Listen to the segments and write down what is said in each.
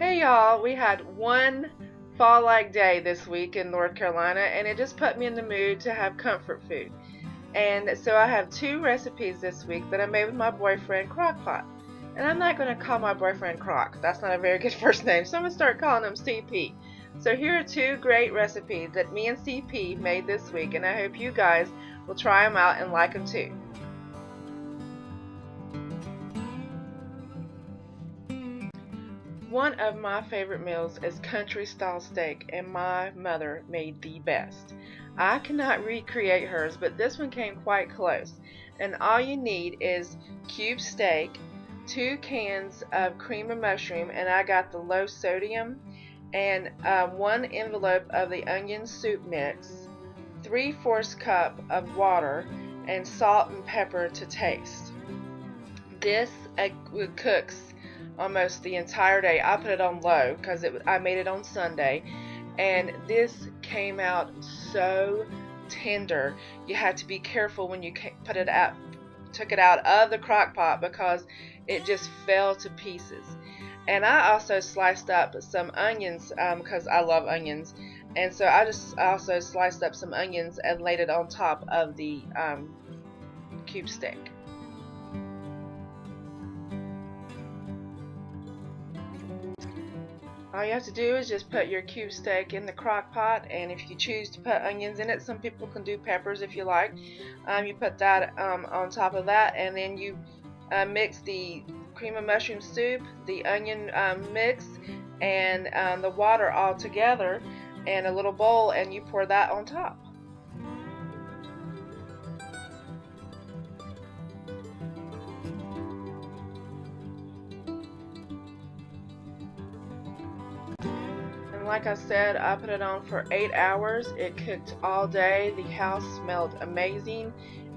Hey y'all, we had one fall-like day this week in North Carolina, and it just put me in the mood to have comfort food. And so I have two recipes this week that I made with my boyfriend, Crockpot. And I'm not going to call my boyfriend Crock. That's not a very good first name, so I'm going to start calling him CP. So here are two great recipes that me and CP made this week, and I hope you guys will try them out and like them too. One of my favorite meals is country style steak, and my mother made the best. I cannot recreate hers, but this one came quite close. And all you need is cube steak, 2 cans of cream of mushroom, and I got the low sodium, and 1 envelope of the onion soup mix, 3/4 cup of water, and salt and pepper to taste. This cooks almost the entire day. I put it on low because I made it on Sunday, and this came out so tender. You had to be careful when you took it out of the crock pot because it just fell to pieces. And I also sliced up some onions because I love onions, and so I just also sliced up some onions and laid it on top of the cube steak. All you have to do is just put your cube steak in the crock pot, and if you choose to put onions in it, some people can do peppers if you like. You put that on top of that, and then you mix the cream of mushroom soup, the onion mix, and the water all together in a little bowl, and you pour that on top. Like I said, I put it on for 8 hours. It cooked all day. The house smelled amazing,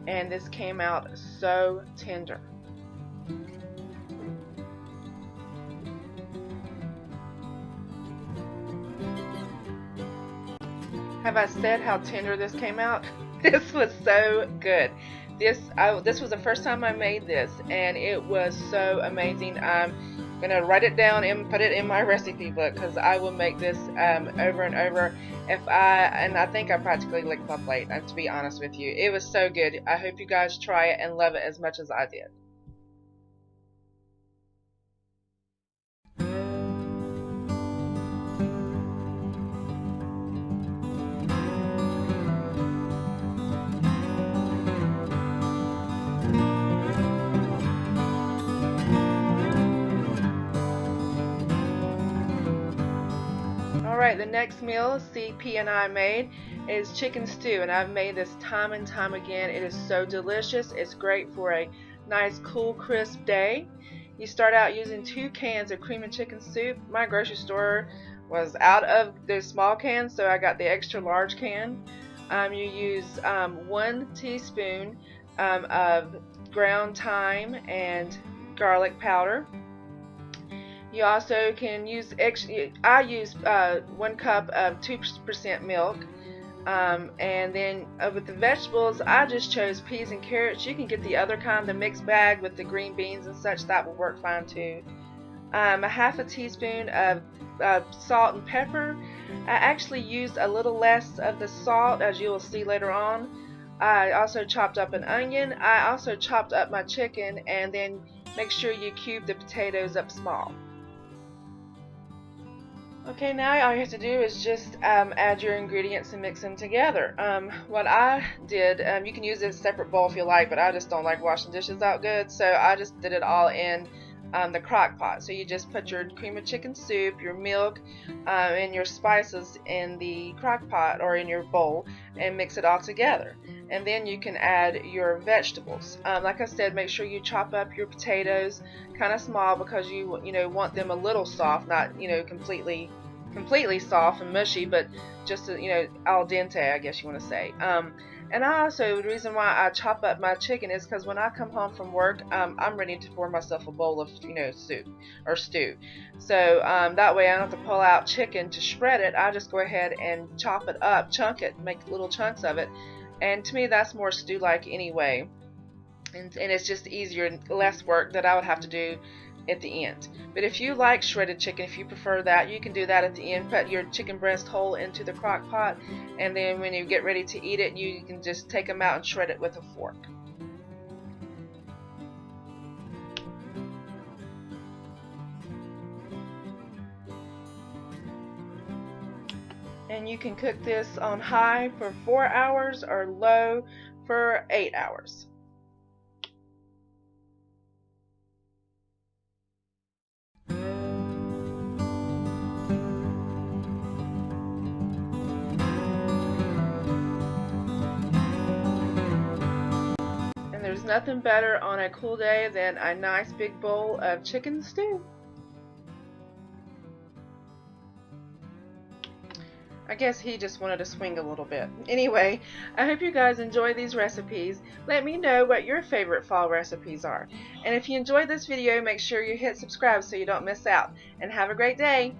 and this came out so tender. Have I said how tender this came out? This was so good. This was the first time I made this, and it was so amazing. I'm gonna write it down and put it in my recipe book because I will make this over and over. And I think I practically licked my plate, to be honest with you. It was so good. I hope you guys try it and love it as much as I did. Alright, the next meal CP and I made is chicken stew, and I've made this time and time again. It is so delicious. It's great for a nice, cool, crisp day. You start out using 2 cans of cream and chicken soup. My grocery store was out of the small cans, so I got the extra large can. You use 1 teaspoon of ground thyme and garlic powder. You also can use I use 1 cup of 2% milk, and then with the vegetables, I just chose peas and carrots. You can get the other kind, the mixed bag with the green beans and such. That will work fine too. A 1/2 teaspoon of salt and pepper. I actually used a little less of the salt, as you will see later on. I also chopped up an onion. I also chopped up my chicken, and then make sure you cube the potatoes up small. Okay, now all you have to do is just add your ingredients and mix them together. What I did, you can use a separate bowl if you like, but I just don't like washing dishes out good, so I just did it all in the crock pot. So you just put your cream of chicken soup, your milk, and your spices in the crock pot or in your bowl and mix it all together. And then you can add your vegetables. Like I said, make sure you chop up your potatoes kind of small because you want them a little soft, not completely soft and mushy, but just al dente, I guess you want to say. And the reason why I chop up my chicken is because when I come home from work, I'm ready to pour myself a bowl of soup or stew. So that way I don't have to pull out chicken to shred it. I just go ahead and chop it up, chunk it, make little chunks of it. And to me, that's more stew-like anyway. And it's just easier and less work that I would have to do at the end. But if you like shredded chicken, if you prefer that, you can do that at the end. Put your chicken breast whole into the crock pot, and then when you get ready to eat it, you can just take them out and shred it with a fork. And you can cook this on high for 4 hours or low for 8 hours. And there's nothing better on a cool day than a nice big bowl of chicken stew. I guess he just wanted to swing a little bit. Anyway, I hope you guys enjoy these recipes. Let me know what your favorite fall recipes are. And if you enjoyed this video, make sure you hit subscribe so you don't miss out. And have a great day!